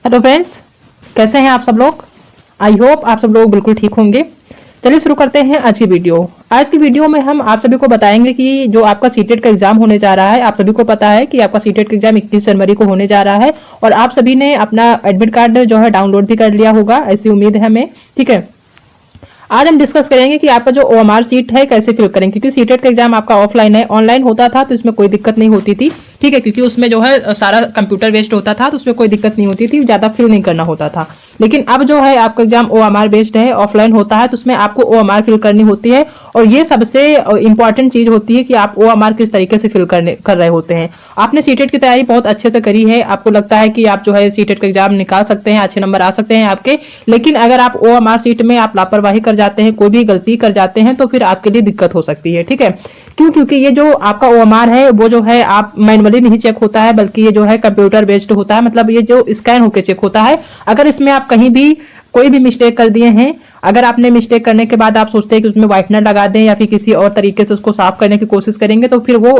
Hello friends, कैसे हैं आप सब लोग। आई होप आप सब लोग बिल्कुल ठीक होंगे। चलिए शुरू करते हैं आज की वीडियो। आज की वीडियो में हम आप सभी को बताएंगे कि जो आपका सीटेट का एग्जाम होने जा रहा है, आप सभी को पता है कि आपका सीटेट का एग्जाम 31 जनवरी को होने जा रहा है और आप सभी ने अपना एडमिट कार्ड जो है डाउनलोड भी कर लिया होगा, ऐसी उम्मीद है हमें। ठीक है, आज हम डिस्कस करेंगे कि आपका जो ओएमआर सीट है कैसे फिल करेंगे, क्योंकि सीटेट का एग्जाम आपका ऑफलाइन है, ऑनलाइन होता था तो इसमें कोई दिक्कत नहीं होती थी। ठीक है, क्योंकि उसमें जो है सारा कंप्यूटर बेस्ड होता था तो उसमें कोई दिक्कत नहीं होती थी, ज्यादा फिल नहीं करना होता था। लेकिन अब जो है आपका एग्जाम ओएमआर बेस्ड है, ऑफलाइन होता है तो उसमें आपको ओएमआर फिल करनी होती है और ये सबसे इंपॉर्टेंट चीज होती है कि आप ओएमआर किस तरीके से फिल कर रहे होते हैं। आपने सीटेट की तैयारी बहुत अच्छे से करी है, आपको लगता है कि आप जो है सीटेट का एग्जाम निकाल सकते हैं, अच्छे नंबर आ सकते हैं आपके। लेकिन अगर आप ओएमआर सीट में आप लापरवाही कर जाते हैं, कोई भी गलती कर जाते हैं तो फिर आपके लिए दिक्कत हो सकती है। ठीक है, क्यों? क्योंकि ये जो आपका ओएमआर है वो जो है आप मैनुअली नहीं चेक होता है, बल्कि ये जो है कंप्यूटर बेस्ड होता है, मतलब ये जो स्कैन होकर चेक होता है। अगर इसमें आप कहीं भी कोई भी मिस्टेक कर दिए हैं, अगर आपने मिस्टेक करने के बाद आप सोचते हैं कि उसमें व्हाइटनर लगा दें या फिर किसी और तरीके से उसको साफ करने की कोशिश करेंगे तो फिर वो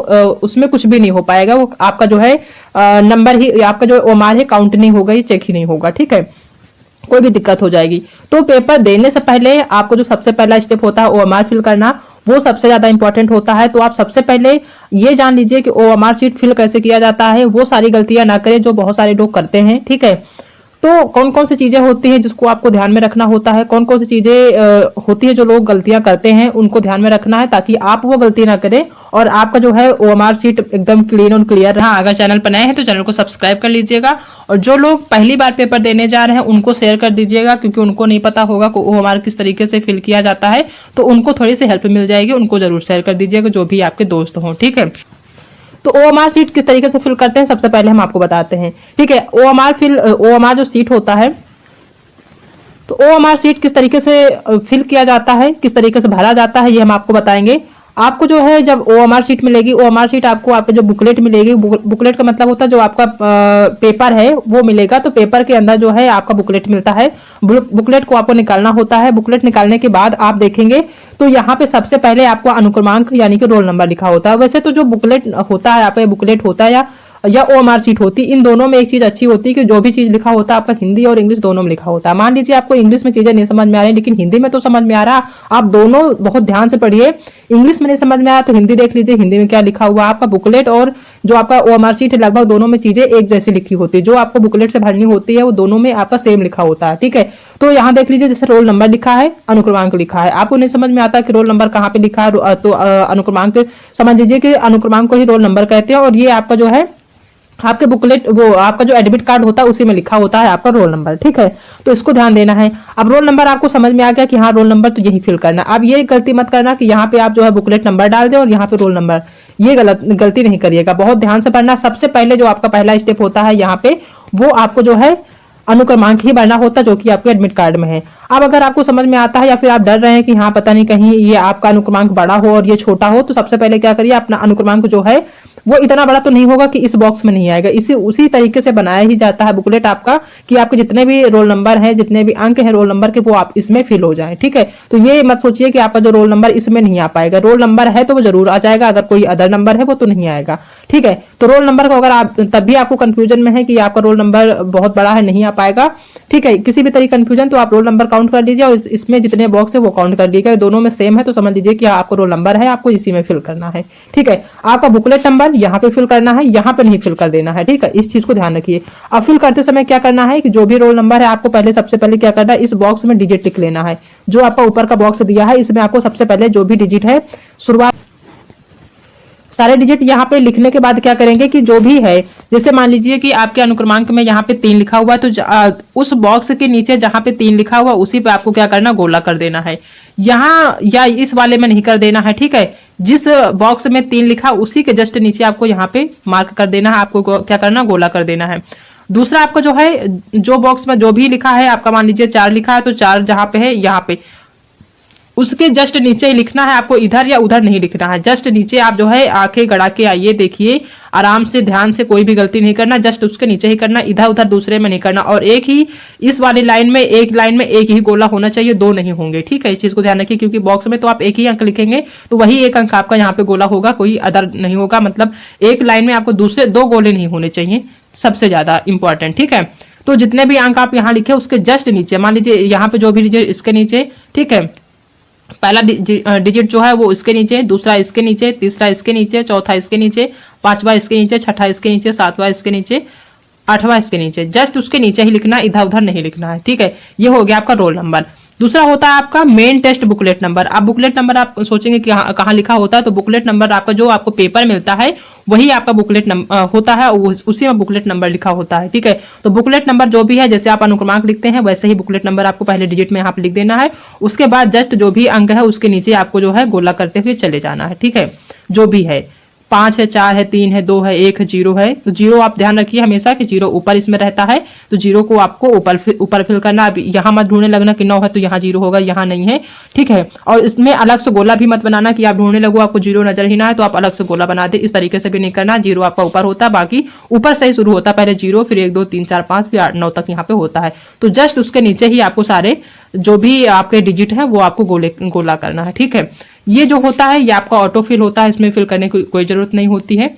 उसमें कुछ भी नहीं हो पाएगा। वो आपका जो है नंबर ही, आपका जो ओएमआर है काउंट नहीं होगा, ये चेक ही नहीं होगा। ठीक है, कोई भी दिक्कत हो जाएगी। तो पेपर देने से पहले आपको जो सबसे पहला स्टेप होता है ओएमआर फिल करना, वो सबसे ज्यादा इंपॉर्टेंट होता है। तो आप सबसे पहले ये जान लीजिए कि ओएमआर शीट फिल कैसे किया जाता है, वो सारी गलतियां ना करें जो बहुत सारे लोग करते हैं। ठीक है, तो कौन कौन सी चीजें होती हैं जिसको आपको ध्यान में रखना होता है, कौन कौन सी चीजें होती है जो लोग गलतियां करते हैं उनको ध्यान में रखना है, ताकि आप वो गलती ना करें और आपका जो है ओएमआर शीट एकदम क्लीन और क्लियर। हाँ, अगर चैनल पर नए हैं तो चैनल को सब्सक्राइब कर लीजिएगा और जो लोग पहली बार पेपर देने जा रहे हैं उनको शेयर कर दीजिएगा, क्योंकि उनको नहीं पता होगा कि ओएमआर किस तरीके से फिल किया जाता है, तो उनको थोड़ी सी हेल्प मिल जाएगी। उनको जरूर शेयर कर दीजिएगा जो भी आपके दोस्त हों। ठीक है, तो ओएमआर सीट किस तरीके से फिल करते हैं सबसे पहले हम आपको बताते हैं। ठीक है, ओएमआर जो सीट होता है, तो ओएमआर सीट किस तरीके से फिल किया जाता है, किस तरीके से भरा जाता है, ये हम आपको बताएंगे। आपको जो है जब ओएमआर शीट मिलेगी, ओएमआर शीट आपको आपके जो बुकलेट मिलेगी, बुकलेट का मतलब होता है जो आपका पेपर है वो मिलेगा। तो पेपर के अंदर जो है आपका बुकलेट मिलता है, बुकलेट को आपको निकालना होता है। बुकलेट निकालने के बाद आप देखेंगे तो यहाँ पे सबसे पहले आपको अनुक्रमांक यानी कि रोल नंबर लिखा होता है। वैसे तो जो बुकलेट होता है, आपका बुकलेट होता है या ओएमआर शीट होती, इन दोनों में एक चीज अच्छी होती है कि जो भी चीज लिखा होता है आपका हिंदी और इंग्लिश दोनों में लिखा होता है। मान लीजिए आपको इंग्लिश में चीजें नहीं समझ में आ रही लेकिन हिंदी में तो समझ में आ रहा, आप दोनों बहुत ध्यान से पढ़िए। इंग्लिश में नहीं समझ में आया तो हिंदी देख लीजिए, हिंदी में क्या लिखा हुआ। आपका बुकलेट और जो आपका ओएमआर शीट है लगभग दोनों में चीजें एक जैसी लिखी होती है, जो आपको बुकलेट से भरनी होती है वो दोनों में आपका सेम लिखा होता है। ठीक है, तो यहाँ देख लीजिए जैसे रोल नंबर लिखा है, अनुक्रमांक लिखा है। आपको नहीं समझ में आता कि रोल नंबर कहाँ पे लिखा है तो अनुक्रमांक समझ लीजिए कि अनुक्रमांक को ही रोल नंबर कहते हैं और ये आपका जो है आपके बुकलेट, वो आपका जो एडमिट कार्ड होता है उसी में लिखा होता है आपका रोल नंबर। ठीक है, तो इसको ध्यान देना है। अब रोल नंबर आपको समझ में आ गया कि हाँ रोल नंबर तो यही फिल करना। अब ये गलती मत करना कि यहाँ पे आप जो है बुकलेट नंबर डाल दें और यहाँ पे रोल नंबर, ये गलती नहीं करिएगा, बहुत ध्यान से पढ़ना। सबसे पहले जो आपका पहला स्टेप होता है यहाँ पे, वो आपको जो है अनुक्रमांक ही भरना होता है जो कि आपके एडमिट कार्ड में है। अब अगर आपको समझ में आता है या फिर आप डर रहे हैं कि हाँ पता नहीं कहीं ये आपका अनुक्रमांक बड़ा हो और ये छोटा हो, तो सबसे पहले क्या करिए, अपना अनुक्रमांक जो है वो इतना बड़ा तो नहीं होगा कि इस बॉक्स में नहीं आएगा, इसी उसी तरीके से बनाया ही जाता है बुकलेट आपका कि आपके जितने भी रोल नंबर हैं, जितने भी अंक हैं रोल नंबर के, वो आप इसमें फिल हो जाएं। ठीक है, तो ये मत सोचिए कि आपका जो रोल नंबर इसमें नहीं आ पाएगा, रोल नंबर है तो वो जरूर आ जाएगा, अगर कोई अदर नंबर है वो तो नहीं आएगा। ठीक है, तो रोल नंबर का अगर आप तब भी आपको कंफ्यूजन में है कि आपका रोल नंबर बहुत बड़ा है नहीं आ पाएगा, ठीक है, किसी भी तरह कंफ्यूजन, तो आप रोल नंबर काउंट कर लीजिए और इसमें जितने बॉक्स है वो काउंट कर लीजिएगा। दोनों में सेम है तो समझ लीजिए कि आपको रोल नंबर है, आपको इसी में फिल करना है। ठीक है, आपका बुकलेट नंबर यहाँ पे फिल करना है, यहाँ पे नहीं फिल कर देना है। ठीक है, इस चीज को ध्यान रखिए। अब फिल करते समय क्या करना है कि जो भी रोल नंबर है आपको पहले सबसे पहले क्या करना है, इस बॉक्स में डिजिट लिख लेना है। जो आपका ऊपर का बॉक्स दिया है इसमें आपको सबसे पहले जो भी डिजिट है, शुरुआत सारे डिजिट यहाँ पे लिखने के बाद क्या करेंगे कि जो भी है, जैसे मान लीजिए कि आपके अनुक्रमांक में यहाँ पे 3 लिखा हुआ है तो उस बॉक्स के नीचे जहाँ पे 3 लिखा हुआ उसी पे आपको क्या करना, गोला कर देना है। यहाँ या इस वाले में नहीं कर देना है। ठीक है, जिस बॉक्स में 3 लिखा उसी के जस्ट नीचे आपको यहाँ पे मार्क कर देना है, आपको क्या करना, गोला कर देना है। दूसरा आपका जो है, जो बॉक्स में जो भी लिखा है, आपका मान लीजिए 4 लिखा है तो 4 जहाँ पे है यहाँ पे उसके जस्ट नीचे ही लिखना है, आपको इधर या उधर नहीं लिखना है। जस्ट नीचे आप जो है आंखें गड़ा के आइए, देखिए आराम से ध्यान से, कोई भी गलती नहीं करना, जस्ट उसके नीचे ही करना, इधर उधर दूसरे में नहीं करना। और एक ही इस वाली लाइन में, एक लाइन में एक ही गोला होना चाहिए, 2 नहीं होंगे। ठीक है, इस चीज को ध्यान रखिए, क्योंकि बॉक्स में तो आप एक ही अंक लिखेंगे तो वही एक अंक आपका यहाँ पे गोला होगा, कोई अदर नहीं होगा। मतलब एक लाइन में आपको दूसरे 2 गोले नहीं होने चाहिए, सबसे ज्यादा इंपॉर्टेंट। ठीक है, तो जितने भी अंक आप यहाँ लिखे उसके जस्ट नीचे, मान लीजिए यहाँ पे जो भी लीजिए इसके नीचे, ठीक है, पहला डिजिट जो है वो इसके नीचे, दूसरा इसके नीचे, तीसरा इसके नीचे, चौथा इसके नीचे, पांचवा इसके नीचे, छठा इसके नीचे, सातवां इसके नीचे, आठवां इसके नीचे, जस्ट उसके नीचे ही लिखना है, इधर उधर नहीं लिखना है, ठीक है। ये हो गया आपका रोल नंबर। दूसरा होता है आपका मेन टेस्ट बुकलेट नंबर। अब बुकलेट नंबर आप सोचेंगे कि कहाँ लिखा होता है, तो बुकलेट नंबर आपका जो आपको पेपर मिलता है वही आपका बुकलेट नंबर होता है, उसी में बुकलेट नंबर लिखा होता है, ठीक है। तो बुकलेट नंबर जो भी है, जैसे आप अनुक्रमांक लिखते हैं वैसे ही बुकलेट नंबर आपको पहले डिजिट में यहाँ पे लिख देना है। उसके बाद जस्ट जो भी अंक है उसके नीचे आपको जो है गोला करते हुए चले जाना है, ठीक है। जो भी है 5 है, 4 है, 3 है, 2 है, 1 है, 0 है, तो 0 आप ध्यान रखिए हमेशा कि 0 ऊपर इसमें रहता है, तो 0 को आपको ऊपर फिल करना। अब यहाँ मत ढूंढने लगना कि 9 है तो यहाँ 0 होगा, यहाँ नहीं है, ठीक है। और इसमें अलग से गोला भी मत बनाना कि आप ढूंढने लगो आपको 0 नजर ही ना है तो आप अलग से गोला बना दे, इस तरीके से भी नहीं करना। 0 आपका ऊपर होता है, बाकी ऊपर से ही शुरू होता है, पहले 0 फिर 1 2 3 4 5 फिर 8 9 तक यहाँ पे होता है। तो जस्ट उसके नीचे ही आपको सारे जो भी आपके डिजिट है वो आपको गोला करना है, ठीक है। ये जो होता है ये आपका ऑटो फिल होता है, इसमें फिल करने की कोई जरूरत नहीं होती है।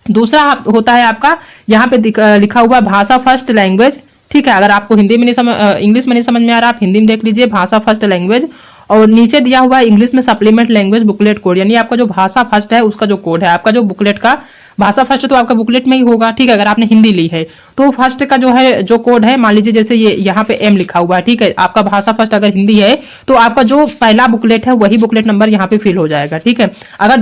दूसरा होता है आपका यहाँ पे लिखा हुआ भाषा फर्स्ट लैंग्वेज, ठीक है। अगर आपको हिंदी में नहीं समझ, इंग्लिश में नहीं समझ में आ रहा, आप हिंदी में देख लीजिए भाषा फर्स्ट लैंग्वेज, और नीचे दिया हुआ है इंग्लिश में सप्लीमेंट लैंग्वेज बुकलेट कोड, यानी आपका जो भाषा फर्स्ट है उसका जो कोड है, आपका जो बुकलेट का भाषा फर्स्ट तो आपका बुकलेट में ही होगा, ठीक है। अगर आपने हिंदी ली है तो फर्स्ट का जो है जो कोड है, मान लीजिए जैसे ये यहाँ पे एम लिखा हुआ है, ठीक है। आपका भाषा फर्स्ट अगर हिंदी है तो आपका जो पहला बुकलेट है वही बुकलेट नंबर यहाँ पे फिल हो जाएगा, ठीक है। अगर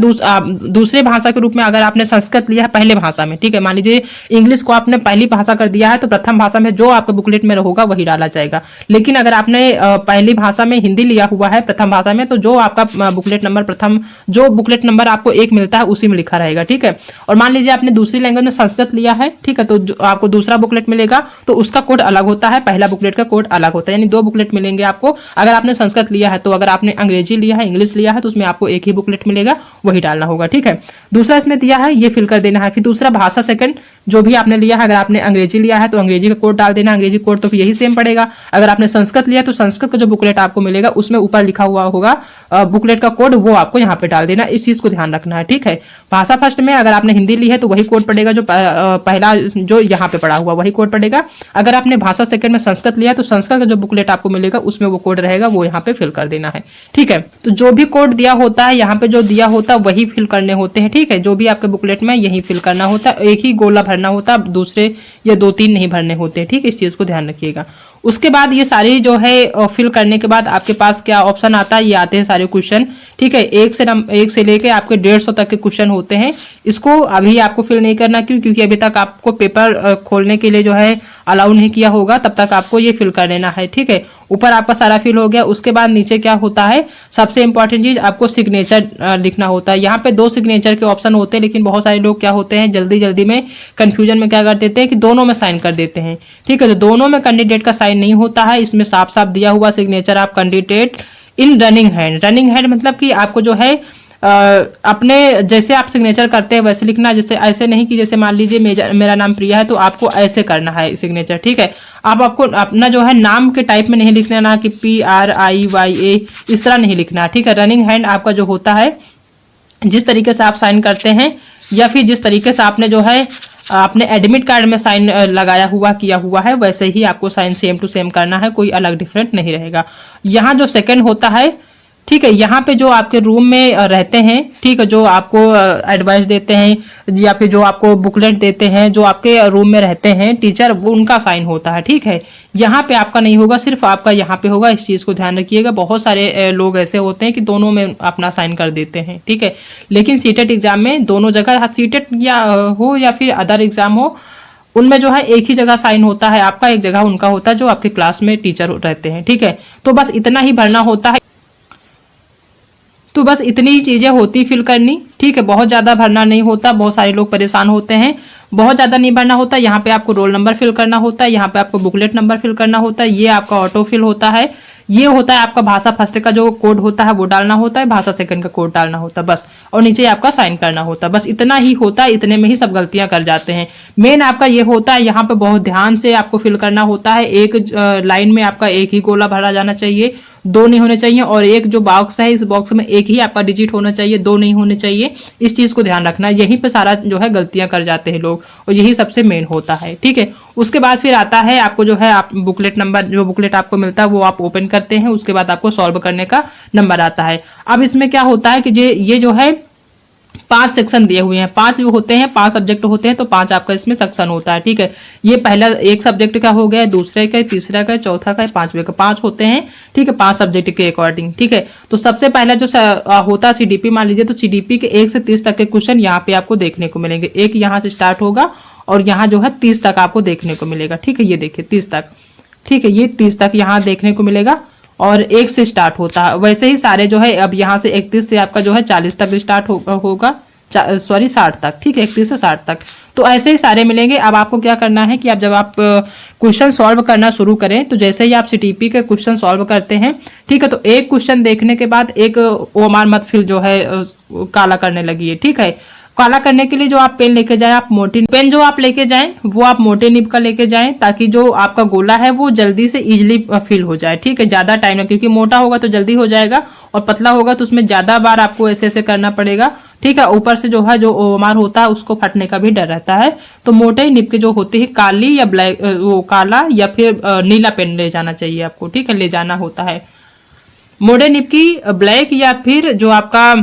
दूसरे भाषा के रूप में अगर आपने संस्कृत लिया है पहले भाषा में, ठीक है, मान लीजिए इंग्लिश को आपने पहली भाषा कर दिया है तो प्रथम भाषा में जो आपके बुकलेट में होगा वही डाला जाएगा। लेकिन अगर आपने पहली भाषा में हिंदी लिया हुआ है प्रथम भाषा में, तो जो आपका बुकलेट नंबर प्रथम जो बुकलेट नंबर आपको 1 मिलता है उसी में लिखा रहेगा, ठीक है। और मान लीजिए आपने दूसरी लैंग्वेज में संस्कृत लिया है, ठीक है, तो आपको दूसरा बुकलेट मिलेगा तो उसका कोड अलग होता है, पहला बुकलेट का कोड अलग होता है, यानी 2 बुकलेट मिलेंगे आपको। अगर आपने संस्कृत लिया है तो अगर आपने अंग्रेजी लिया है, इंग्लिश लिया है तो उसमें आपको एक ही बुकलेट मिलेगा, वही डालना होगा, ठीक है। दूसरा इसमें दिया है ये फिल कर देना है। फिर दूसरा भाषा सेकंड जो भी आपने लिया है, अगर आपने अंग्रेजी लिया है तो अंग्रेजी का कोड डाल देना, अंग्रेजी कोड तो यही सेम पड़ेगा। अगर आपने संस्कृत लिया तो संस्कृत का जो बुकलेट आपको मिलेगा उसमें ऊपर लिखा हुआ होगा बुकलेट का कोड, वो आपको यहाँ पे डाल देना, इस चीज को ध्यान रखना है, ठीक है। भाषा फर्स्ट में अगर आपने हिंदी ली है तो वही कोड पड़ेगा, जो पहला जो यहाँ पे पड़ा हुआ वही कोड पड़ेगा। अगर आपने भाषा सेकंड में संस्कृत लिया तो संस्कृत का जो बुकलेट आपको मिलेगा उसमें वो कोड रहेगा, वो यहाँ पे फिल कर देना है, ठीक है। तो जो भी कोड दिया होता है यहाँ पे जो दिया होता है वही फिल करने होते हैं, ठीक है। जो भी आपके बुकलेट में यही फिल करना होता है, एक ही गोला भरना होता है, दूसरे या 2-3 नहीं भरने होते, ठीक है। इस चीज को ध्यान रखिएगा। उसके बाद ये सारी जो है फिल करने के बाद आपके पास क्या ऑप्शन आता है, ये आते हैं सारे क्वेश्चन, ठीक है। 1 से लेके आपके 150 तक के क्वेश्चन होते हैं। इसको अभी आपको फिल नहीं करना, क्यों? क्योंकि अभी तक आपको पेपर खोलने के लिए जो है अलाउ नहीं किया होगा, तब तक आपको ये फिल कर लेना है, ठीक है। ऊपर आपका सारा फिल हो गया। उसके बाद नीचे क्या होता है, सबसे इंपॉर्टेंट चीज आपको सिग्नेचर लिखना होता है। यहाँ पे 2 सिग्नेचर के ऑप्शन होते हैं, लेकिन बहुत सारे लोग क्या होते हैं जल्दी में कंफ्यूजन में क्या कर देते हैं कि दोनों में साइन कर देते हैं, ठीक है। तो दोनों में कैंडिडेट का साइन नहीं होता है, इसमें साफ साफ दिया हुआ signature of candidate in running hand. Running hand मतलब कि आपको जो है अपने जैसे आप सिग्नेचर करते हैं वैसे लिखना, जैसे ऐसे नहीं कि जैसे मान लीजिए मेरा नाम प्रिया है तो आपको ऐसे करना है सिग्नेचर, ठीक है। आपको अपना जो है नाम के टाइप में नहीं लिखना, ना कि PRIYA इस तरह नहीं लिखना, ठीक है। रनिंग हैंड आपका जो होता है जिस तरीके से आप साइन करते हैं या फिर जिस तरीके से आपने जो है अपने एडमिट कार्ड में साइन लगाया हुआ किया हुआ है वैसे ही आपको साइन सेम टू सेम करना है, कोई अलग डिफरेंट नहीं रहेगा। यहाँ जो सेकंड होता है, ठीक है, यहाँ पे जो आपके रूम में रहते हैं, ठीक है, जो आपको एडवाइस देते हैं या फिर जो आपको बुकलेट देते हैं, जो आपके रूम में रहते हैं टीचर, वो उनका साइन होता है, ठीक है। यहाँ पे आपका नहीं होगा, सिर्फ आपका यहाँ पे होगा, इस चीज को ध्यान रखिएगा। बहुत सारे लोग ऐसे होते हैं कि दोनों में अपना साइन कर देते हैं, ठीक है। लेकिन सीटेट एग्जाम में दोनों जगह, सीटेट या हो या फिर अदर एग्जाम हो, उनमें जो है एक ही जगह साइन होता है आपका, एक जगह उनका होता है जो आपके क्लास में टीचर रहते हैं, ठीक है। तो बस इतना ही भरना होता है, तो बस इतनी ही चीजें होती फिल करनी, ठीक है। बहुत ज्यादा भरना नहीं होता, बहुत सारे लोग परेशान होते हैं, बहुत ज्यादा नहीं भरना होता। यहाँ पे आपको रोल नंबर फिल करना होता है, यहाँ पे आपको बुकलेट नंबर फिल करना होता है, ये आपका ऑटो फिल होता है, ये होता है आपका भाषा फर्स्ट का जो कोड होता है वो डालना होता है, भाषा सेकंड का कोड डालना होता है बस, और नीचे आपका साइन करना होता है, बस इतना ही होता है। इतने में ही सब गलतियां कर जाते हैं। मेन आपका ये होता है, यहाँ पे बहुत ध्यान से आपको फिल करना होता है। एक लाइन में आपका एक ही गोला भरा जाना चाहिए, 2 नहीं होने चाहिए, और एक जो बॉक्स है इस बॉक्स में एक ही आपका डिजिट होना चाहिए, 2 नहीं होने चाहिए। चाहिए। इस चीज को ध्यान रखना, यहीं पे सारा जो है गलतियां कर जाते हैं लोग, और यही सबसे मेन होता है। ठीक है, उसके बाद फिर आता है आपको जो है आप बुकलेट नंबर, जो बुकलेट आपको मिलता है वो आप ओपन करते हैं, उसके बाद आपको सॉल्व करने का नंबर आता है। अब इसमें क्या होता है कि ये जो है 5 सेक्शन दिए हुए हैं, 5 जो होते हैं 5 सब्जेक्ट होते हैं, तो 5 आपका इसमें सेक्शन होता है। ठीक है, ये पहला एक सब्जेक्ट का हो गया, दूसरे का, तीसरा का, चौथा का, पांचवे का, 5 होते हैं। ठीक है, 5 सब्जेक्ट के अकॉर्डिंग। ठीक है, तो सबसे पहला जो होता है सीडीपी, मान लीजिए तो सीडीपी के 1 से 30 तक के क्वेश्चन यहाँ पे आपको देखने को मिलेंगे। एक यहाँ से स्टार्ट होगा और यहाँ जो है 30 तक आपको देखने को मिलेगा। ठीक है, ये देखिए 30 तक। ठीक है, ये 30 तक यहाँ देखने को मिलेगा और 1 से स्टार्ट होता है। वैसे ही सारे जो है अब यहाँ से 31 से आपका जो है 40 तक स्टार्ट होगा, सॉरी 60 तक। ठीक है, 31 से 60 तक, तो ऐसे ही सारे मिलेंगे। अब आपको क्या करना है कि अब जब आप क्वेश्चन सॉल्व करना शुरू करें, तो जैसे ही आप सीटीपी के क्वेश्चन सॉल्व करते हैं, ठीक है, तो एक क्वेश्चन देखने के बाद एक ओमार मत फिल जो है काला करने लगी है। ठीक है, काला करने के लिए जो आप पेन लेके जाएं, आप मोटी पेन जो आप लेके जाएं वो आप मोटे निब का लेके जाएं, ताकि जो आपका गोला है वो जल्दी से इजीली फिल हो जाए। ठीक है, ज्यादा टाइम ना, क्योंकि मोटा होगा तो जल्दी हो जाएगा और पतला होगा तो उसमें ज्यादा बार आपको ऐसे ऐसे करना पड़ेगा। ठीक है, ऊपर से जो है जो ओमार होता है उसको फटने का भी डर रहता है। तो मोटे निब के जो होते हैं, काली या ब्लैक, वो काला या फिर नीला पेन ले जाना चाहिए आपको। ठीक है, ले जाना होता है। मोटे निब की ब्लैक या फिर जो आपका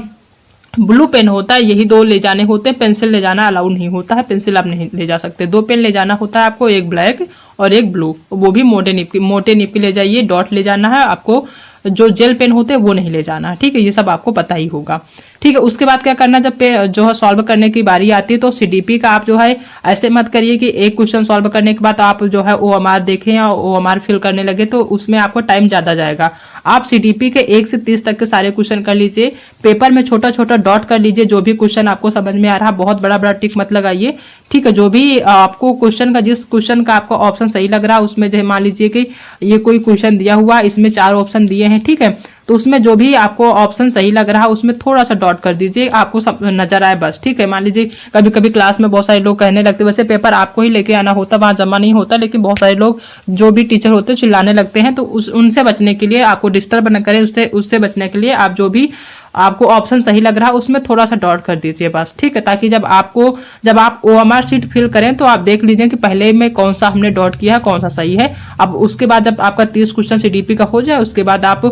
ब्लू पेन होता है, यही 2 ले जाने होते हैं। पेंसिल ले जाना अलाउड नहीं होता है, पेंसिल आप नहीं ले जा सकते। 2 पेन ले जाना होता है आपको, एक ब्लैक और एक ब्लू, वो भी मोटे निब की ले जाइए। डॉट ले जाना है आपको, जो जेल पेन होते हैं वो नहीं ले जाना। ठीक है, ये सब आपको पता ही होगा। ठीक है, उसके बाद क्या करना, जब जो है सॉल्व करने की बारी आती है, तो सीडीपी का आप जो है ऐसे मत करिए कि एक क्वेश्चन सॉल्व करने के बाद आप जो है ओएमआर देखें या ओएमआर फिल करने लगे, तो उसमें आपको टाइम ज्यादा जाएगा। आप सीडीपी के 1 से 30 तक के सारे क्वेश्चन कर लीजिए, पेपर में छोटा छोटा डॉट कर लीजिए। जो भी क्वेश्चन आपको समझ में आ रहा है, बहुत बड़ा बड़ा टिक मत लगाइए। ठीक है, जो भी आपको क्वेश्चन का, जिस क्वेश्चन का आपका ऑप्शन सही लग रहा है, उसमें जो मान लीजिए कि ये कोई क्वेश्चन दिया हुआ, इसमें 4 ऑप्शन दिए हैं। ठीक है, तो उसमें जो भी आपको ऑप्शन सही लग रहा है उसमें थोड़ा सा डॉट कर दीजिए, आपको सब नजर आए बस। ठीक है, मान लीजिए कभी कभी क्लास में बहुत सारे लोग कहने लगते, वैसे पेपर आपको ही लेके आना होता, वहां जमा नहीं होता, लेकिन बहुत सारे लोग जो भी टीचर होते हैं चिल्लाने लगते हैं, तो उनसे बचने के लिए, आपको डिस्टर्ब न करें उससे बचने के लिए, आप जो भी आपको ऑप्शन सही लग रहा है उसमें थोड़ा सा डॉट कर दीजिए बस। ठीक है, ताकि जब आप ओएमआर शीट फिल करें तो आप देख लीजिए कि पहले में कौन सा हमने डॉट किया है, कौन सा सही है। अब उसके बाद जब आपका 30 क्वेश्चन सीडीपी का हो जाए, उसके बाद आप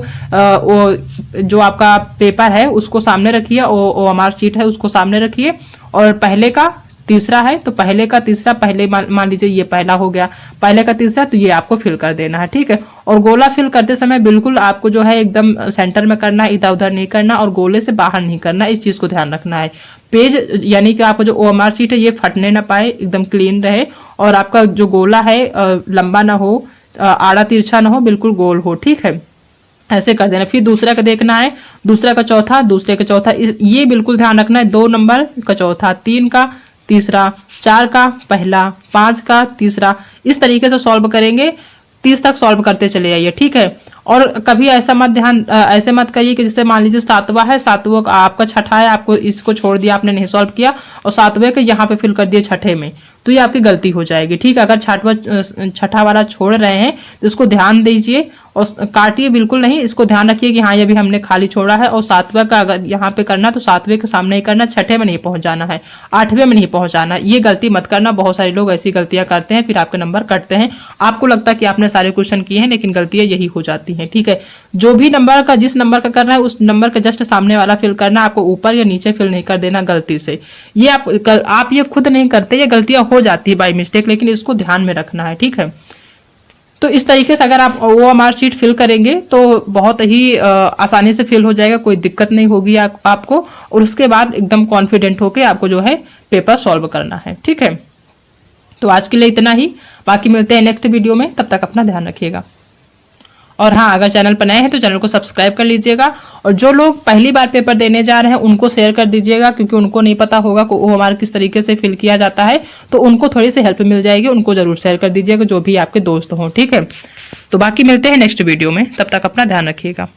जो आपका पेपर है उसको सामने रखिए, ओएमआर शीट है उसको सामने रखिए, और पहले का तीसरा है तो पहले का तीसरा, पहले मान लीजिए ये पहला हो गया, पहले का तीसरा, तो ये आपको फिल कर देना है। ठीक है, और गोला फिल करते समय बिल्कुल आपको जो है एकदम सेंटर में करना है, इधर उधर नहीं करना और गोले से बाहर नहीं करना, इस चीज को ध्यान रखना है। पेज यानी कि आपको जो ओएमआर शीट है ये फटने ना पाए, एकदम क्लीन रहे, और आपका जो गोला है लंबा ना हो, आड़ा तिरछा ना हो, बिल्कुल गोल हो। ठीक है, ऐसे कर देना। फिर दूसरा का देखना है, दूसरा का चौथा, दूसरे का चौथा, ये बिल्कुल ध्यान रखना है। 2 नंबर का चौथा, 3 का तीसरा, 4 का पहला, 5 का तीसरा, इस तरीके से सॉल्व करेंगे। 30 तक सॉल्व करते चले जाइए। ठीक है, और कभी ऐसे मत करिए कि जैसे मान लीजिए 7वां है, 7वां का आपका छठा है, आपको इसको छोड़ दिया, आपने नहीं सॉल्व किया और 7वें के यहाँ पे फिल कर दिए छठे में, तो ये आपकी गलती हो जाएगी। ठीक है, अगर छठा वाला छोड़ रहे हैं तो इसको ध्यान दीजिए और काटिए बिल्कुल नहीं, इसको ध्यान रखिए कि हाँ ये भी हमने खाली छोड़ा है। और 7वां का अगर यहाँ पे करना तो 7वें के सामने ही करना, छठे में नहीं पहुंच जाना है, 8वें में नहीं पहुंच जाना। ये गलती मत करना, बहुत सारे लोग ऐसी गलतियां करते हैं, फिर आपके नंबर कटते हैं। आपको लगता है कि आपने सारे क्वेश्चन किए हैं, लेकिन गलतियां यही हो जाती हैं। ठीक है, जो भी नंबर का, जिस नंबर का करना है उस नंबर का जस्ट सामने वाला फिल करना, आपको ऊपर या नीचे फिल नहीं कर देना गलती से। ये आप ये खुद नहीं करते, ये गलतियां हो जाती है बाय मिस्टेक, लेकिन इसको ध्यान में रखना है। ठीक है, तो इस तरीके से अगर आप ओएमआर शीट फिल करेंगे तो बहुत ही आसानी से फिल हो जाएगा, कोई दिक्कत नहीं होगी आपको, और उसके बाद एकदम कॉन्फिडेंट होके आपको जो है पेपर सॉल्व करना है। ठीक है, तो आज के लिए इतना ही, बाकी मिलते हैं नेक्स्ट वीडियो में, तब तक अपना ध्यान रखिएगा। और हाँ, अगर चैनल पर नए हैं तो चैनल को सब्सक्राइब कर लीजिएगा, और जो लोग पहली बार पेपर देने जा रहे हैं उनको शेयर कर दीजिएगा, क्योंकि उनको नहीं पता होगा कि ओएमआर किस तरीके से फिल किया जाता है, तो उनको थोड़ी सी हेल्प मिल जाएगी, उनको जरूर शेयर कर दीजिएगा जो भी आपके दोस्त हों। ठीक है, तो बाकी मिलते हैं नेक्स्ट वीडियो में, तब तक अपना ध्यान रखिएगा।